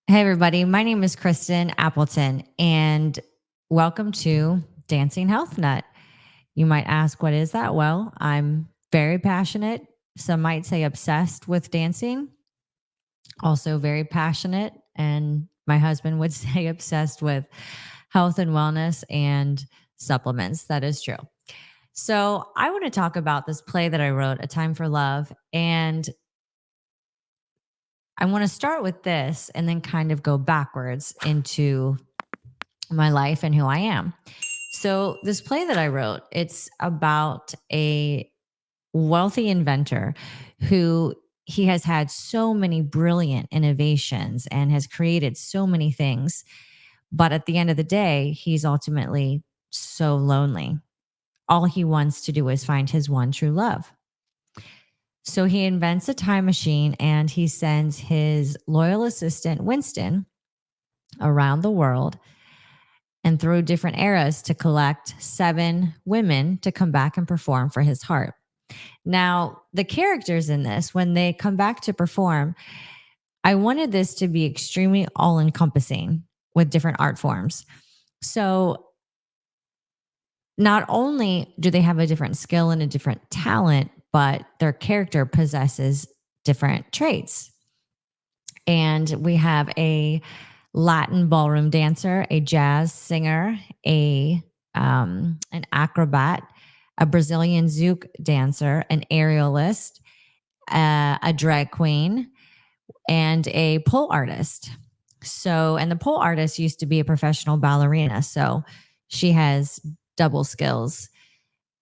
Hey, everybody. My name is Kristen Appleton, and welcome to Dancing Health Nut. You might ask, what is that? Well, I'm very passionate. Some might say obsessed with dancing, also very passionate. And my husband would say obsessed with health and wellness and supplements. That is true. So, I want to talk about this play that I wrote, A Time for Love. And I want to start with this and then kind of go backwards into my life and who I am. So this play that I wrote, it's about a wealthy inventor who he has had so many brilliant innovations and has created so many things, but at the end of the day, he's ultimately so lonely. All he wants to do is find his one true love. So he invents a time machine and he sends his loyal assistant Winston around the world and through different eras to collect 7 women to come back and perform for his heart. Now, the characters in this, when they come back to perform, I wanted this to be extremely all encompassing with different art forms. So, not only do they have a different skill and a different talent, but their character possesses different traits. And we have a Latin ballroom dancer, a jazz singer, a an acrobat, a Brazilian zouk dancer, an aerialist, a drag queen, and a pole artist. So, and the pole artist used to be a professional ballerina, so she has double skills.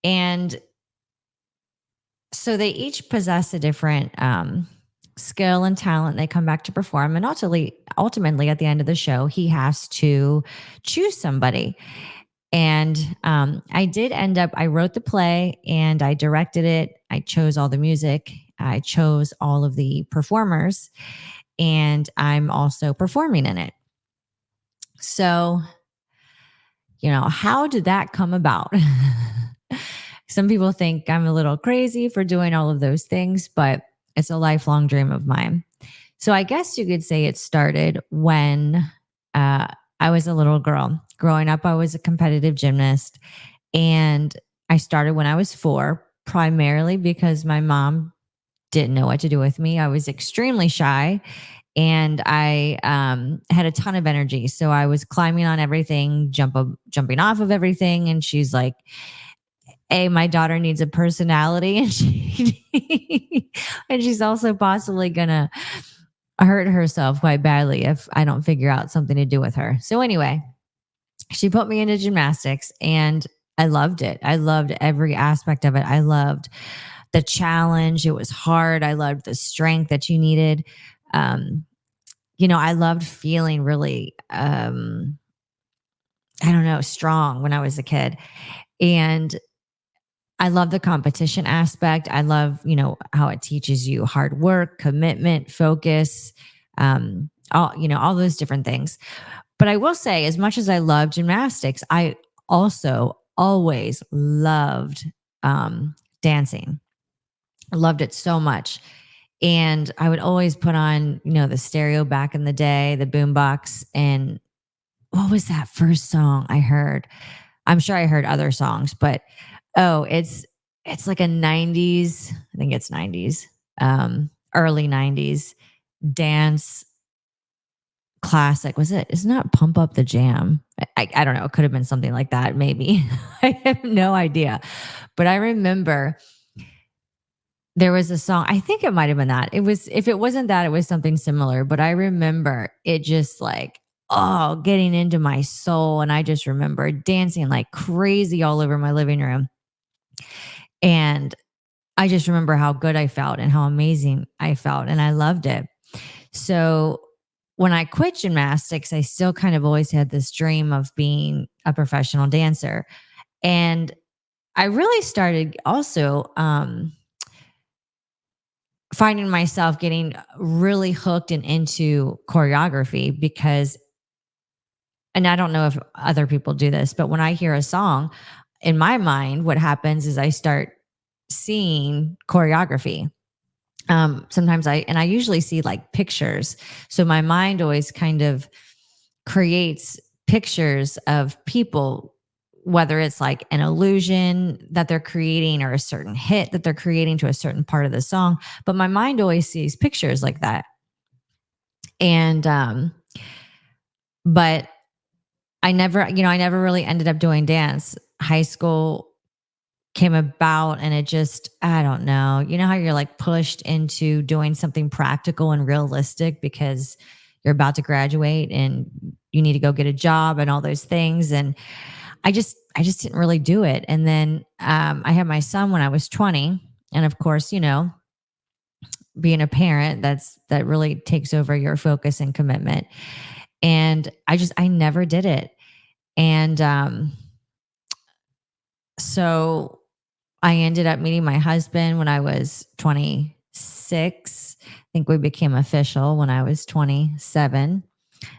And so they each possess a different skill and talent. They come back to perform, and ultimately, at the end of the show, he has to choose somebody. And I did end up. I wrote the play and I directed it. I chose all the music. I chose all of the performers, and I'm also performing in it. So, how did that come about? Some people think I'm a little crazy for doing all of those things, but it's a lifelong dream of mine. So I guess you could say it started when uh, I was a little girl. Growing up, I was a competitive gymnast, and I started when I was 4, primarily because my mom didn't know what to do with me. I was extremely shy and I had a ton of energy. So I was climbing on everything, jumping off of everything. And she's like, "A, my daughter needs a personality, and and she's also possibly gonna hurt herself quite badly if I don't figure out something to do with her." So anyway, she put me into gymnastics and I loved it. I loved every aspect of it. I loved the challenge. It was hard. I loved the strength that you needed. Um, I loved feeling really, I don't know, strong when I was a kid. And I love the competition aspect. I love, how it teaches you hard work, commitment, focus, all those different things. But I will say, as much as I love gymnastics, I also always loved dancing. I loved it so much. And I would always put on, the stereo back in the day, the boombox. And what was that first song I heard? I'm sure I heard other songs, but it's like a 90s, I think it's 90s, early 90s dance classic. Isn't that Pump Up the Jam? I don't know. It could have been something like that, maybe. I have no idea. But I remember there was a song, I think it might have been that. If it wasn't that, it was something similar. But I remember it just like, oh, getting into my soul. And I just remember dancing like crazy all over my living room. And I just remember how good I felt and how amazing I felt. And I loved it. So when I quit gymnastics, I still kind of always had this dream of being a professional dancer. And I really started also finding myself getting really hooked and into choreography because, and I don't know if other people do this, but when I hear a song, in my mind, what happens is I start seeing choreography. Sometimes I usually see like pictures. So my mind always kind of creates pictures of people, whether it's like an illusion that they're creating or a certain hit that they're creating to a certain part of the song. But my mind always sees pictures like that. And, but I never really ended up doing dance. High school came about and it just, I don't know. You know how you're like pushed into doing something practical and realistic because you're about to graduate and you need to go get a job and all those things. And I just didn't really do it. And then I had my son when I was 20. And of course, being a parent, that really takes over your focus and commitment. And I never did it. And so I ended up meeting my husband when I was 26. I think we became official when I was 27.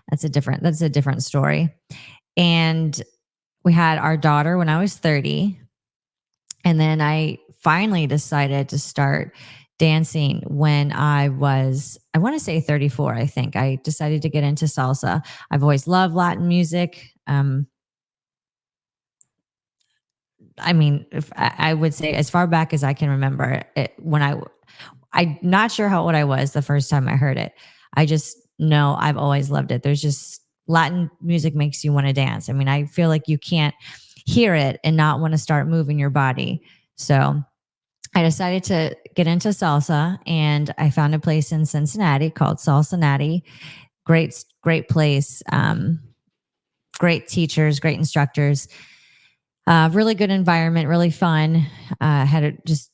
That's a different story. And we had our daughter when I was 30. And then I finally decided to start dancing when I want to say 34, I think. I decided to get into salsa. I've always loved Latin music. I mean, if I would say as far back as I can remember, I'm not sure how old I was the first time I heard it. I just know I've always loved it. There's just Latin music makes you want to dance. I mean, I feel like you can't hear it and not want to start moving your body. So I decided to get into salsa and I found a place in Cincinnati called Salsa. Great place. Great teachers, great instructors, really good environment, really fun. Just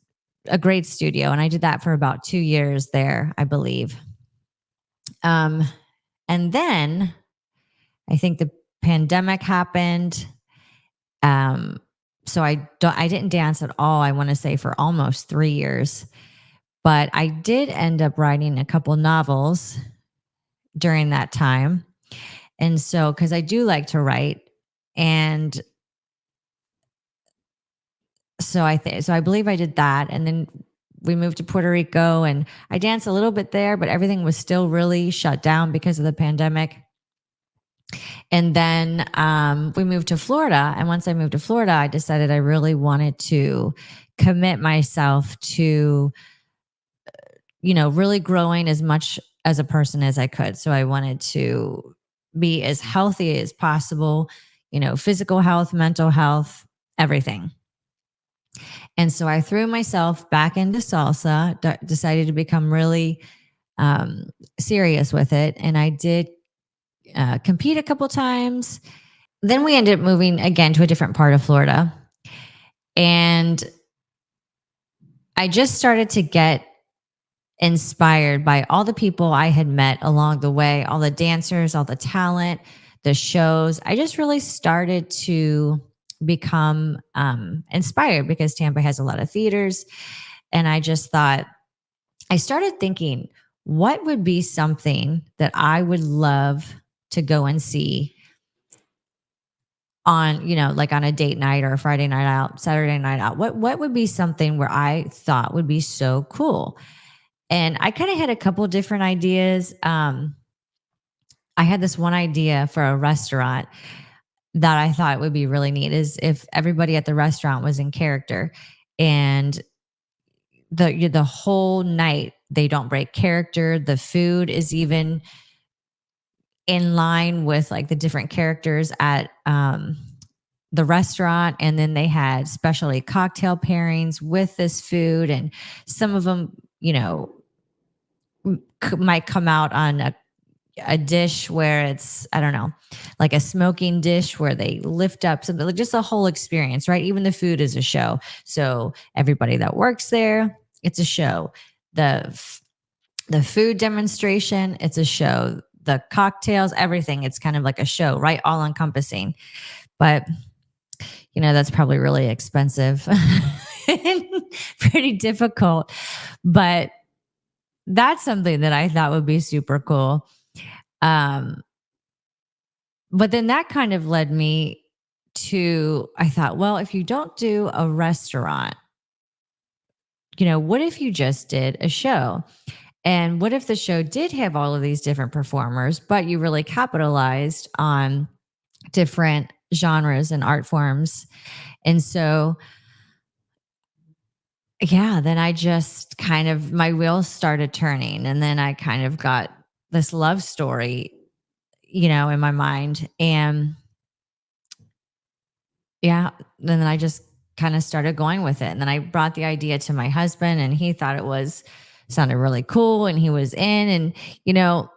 a great studio. And I did that for about 2 years there, I believe. Um, and then I think the pandemic happened. Um, so I didn't dance at all, I want to say for almost 3 years. But I did end up writing a couple novels during that time. And so, because I do like to write, and so I believe I did that, and then we moved to Puerto Rico, and I danced a little bit there, but everything was still really shut down because of the pandemic. And then we moved to Florida, and once I moved to Florida, I decided I really wanted to commit myself to really growing as much as a person as I could. So I wanted to be as healthy as possible, physical health, mental health, everything. And so I threw myself back into salsa, decided to become really um, serious with it. And I did compete a couple times. Then we ended up moving again to a different part of Florida. And I just started to get inspired by all the people I had met along the way, all the dancers, all the talent, the shows. I just really started to become inspired because Tampa has a lot of theaters. And I just thought, I started thinking, what would be something that I would love to go and see on, like on a date night or a Friday night out, Saturday night out? What would be something where I thought would be so cool? And I kind of had a couple different ideas. I had this one idea for a restaurant that I thought would be really neat is if everybody at the restaurant was in character and the whole night they don't break character. The food is even in line with like the different characters at the restaurant, and then they had specialty cocktail pairings with this food, and some of them, might come out on a dish where it's, I don't know, like a smoking dish where they lift up something, like just a whole experience, right? Even the food is a show. So everybody that works there, it's a show. The food demonstration, it's a show. The cocktails, everything, it's kind of like a show, right? All encompassing. But that's probably really expensive and pretty difficult. But that's something that I thought would be super cool. Um, but then that kind of led me to, I thought, well, if you don't do a restaurant, what if you just did a show? And what if the show did have all of these different performers, but you really capitalized on different genres and art forms? And so, yeah, then I just kind of, my wheels started turning. And then I kind of got this love story, in my mind. And yeah, then I just kind of started going with it. And then I brought the idea to my husband, and he thought sounded really cool, and he was in. And, you know,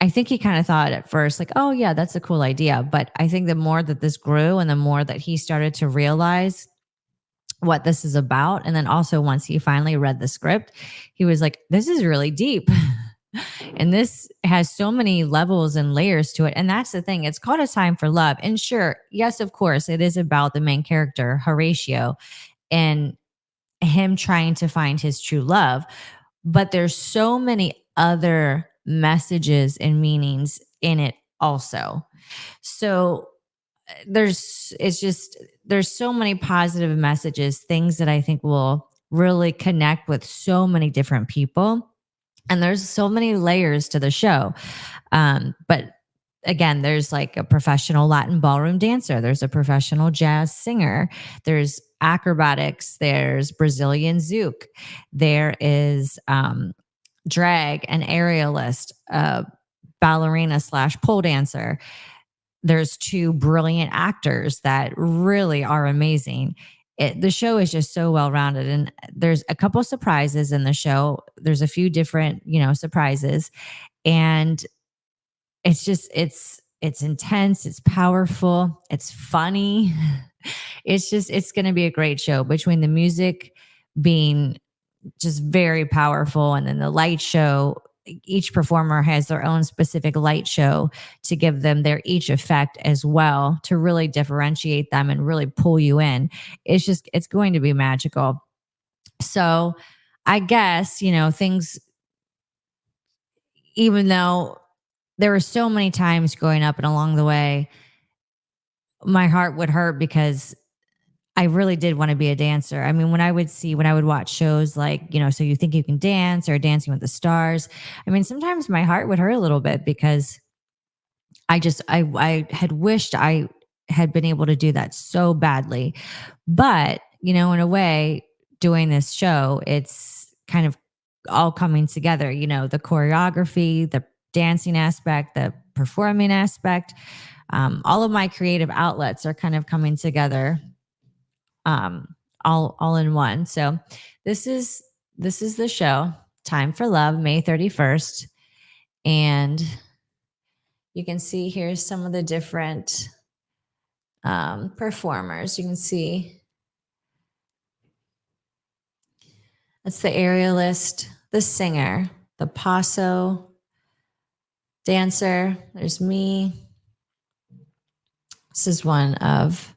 I think he kind of thought at first, like, oh, yeah, that's a cool idea. But I think the more that this grew and the more that he started to realize what this is about. And then also, once he finally read the script, he was like, this is really deep. And this has so many levels and layers to it. And that's the thing. It's called A Time for Love. And sure, yes, of course, it is about the main character, Horatio, and him trying to find his true love. But there's so many other messages and meanings in it also. So there's so many positive messages, things that I think will really connect with so many different people. And there's so many layers to the show. But again, there's like a professional Latin ballroom dancer, there's a professional jazz singer, there's acrobatics, there's Brazilian zouk, there is drag, an aerialist, a ballerina slash pole dancer. There's two brilliant actors that really are amazing. The show is just so well rounded, and there's a couple surprises in the show. There's a few different, surprises, and it's intense, it's powerful, it's funny. It's going to be a great show, between the music being just very powerful, and then the light show. Each performer has their own specific light show to give them their each effect as well, to really differentiate them and really pull you in. It's going to be magical. So I guess, things, even though there were so many times growing up and along the way, my heart would hurt because I really did want to be a dancer. I mean, when I would watch shows like, So You Think You Can Dance or Dancing with the Stars, I mean, sometimes my heart would hurt a little bit because I had wished I had been able to do that so badly. But, in a way, doing this show, it's kind of all coming together, the choreography, the dancing aspect, the performing aspect. All of my creative outlets are kind of coming together, all in one. So this is the show, Time for Love, May 31st. And you can see here's some of the different performers. You can see that's the aerialist, the singer, the paso dancer. There's me. This is one of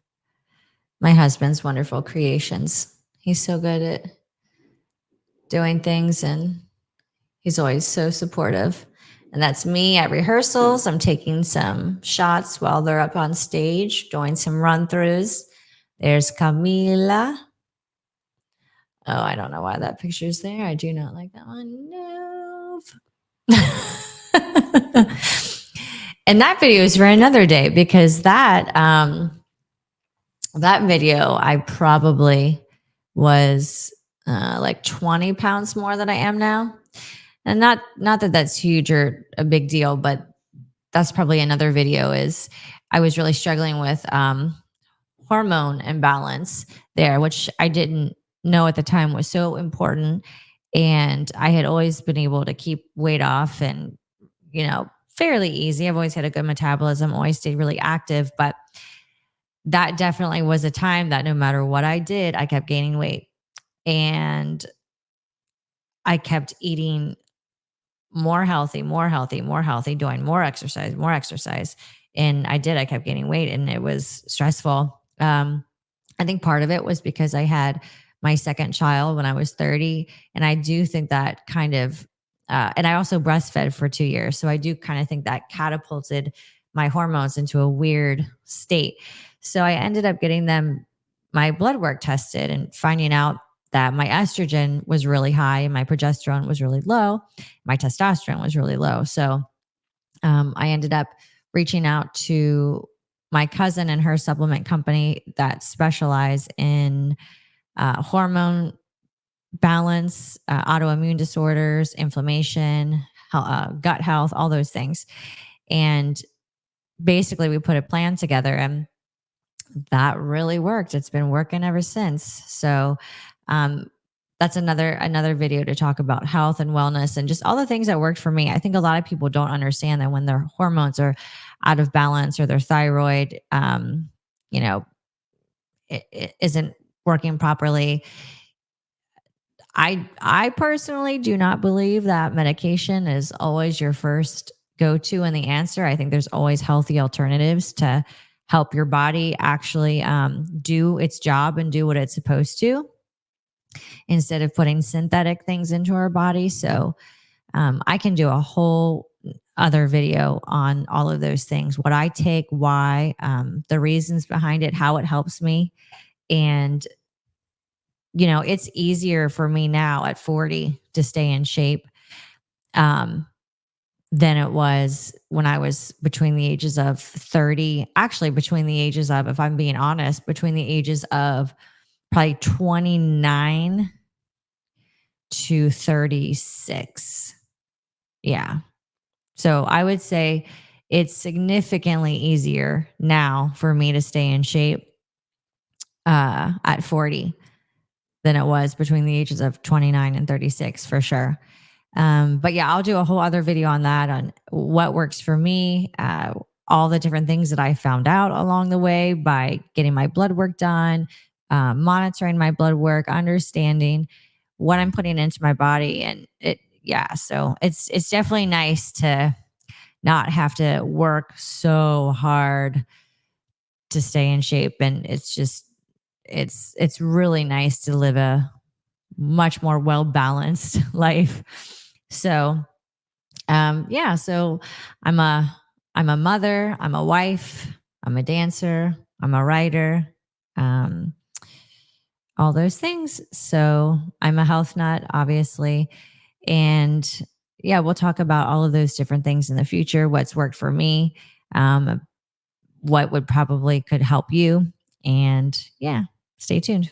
my husband's wonderful creations. He's so good at doing things, and he's always so supportive. And that's me at rehearsals. I'm taking some shots while they're up on stage, doing some run throughs. There's Camila. Oh, I don't know why that picture's there. I do not like that one. No. And that video is for another day, because that video, I probably was like 20 pounds more than I am now. And not that that's huge or a big deal, but that's probably another video. Is I was really struggling with hormone imbalance there, which I didn't know at the time was so important. And I had always been able to keep weight off, and, fairly easy. I've always had a good metabolism, always stayed really active, but that definitely was a time that no matter what I did, I kept gaining weight, and I kept eating more healthy, more healthy, more healthy, doing more exercise, more exercise. And I kept gaining weight, and it was stressful. I think part of it was because I had my second child when I was 30. And I do think that kind of, and I also breastfed for 2 years. So I do kind of think that catapulted my hormones into a weird state. So I ended up getting my blood work tested, and finding out that my estrogen was really high and my progesterone was really low. My testosterone was really low. So I ended up reaching out to my cousin and her supplement company that specialize in hormone balance, autoimmune disorders, inflammation, gut health, all those things. And basically, we put a plan together, and that really worked. It's been working ever since. So, um, that's another video to talk about health and wellness and just all the things that worked for me. I think a lot of people don't understand that when their hormones are out of balance or their thyroid, you know, it isn't working properly. I personally do not believe that medication is always your first go to and the answer. I think there's always healthy alternatives to help your body actually do its job and do what it's supposed to instead of putting synthetic things into our body. So I can do a whole other video on all of those things, what I take, why, the reasons behind it, how it helps me. And it's easier for me now at 40 to stay in shape um, than it was when I was between the ages of 30. Actually, between the ages of, if I'm being honest, between the ages of probably 29 to 36. Yeah. So I would say it's significantly easier now for me to stay in shape at 40 than it was between the ages of 29 and 36 for sure. But yeah, I'll do a whole other video on that, on what works for me, all the different things that I found out along the way by getting my blood work done, monitoring my blood work, understanding what I'm putting into my body. And yeah, so it's definitely nice to not have to work so hard to stay in shape. And it's really nice to live a much more well balanced life. So, yeah, so I'm a I'm a mother, I'm a wife, I'm a dancer, I'm a writer, um, all those things. So I'm a health nut, obviously, and yeah, we'll talk about all of those different things in the future. What's worked for me, what would probably could help you, and yeah, stay tuned.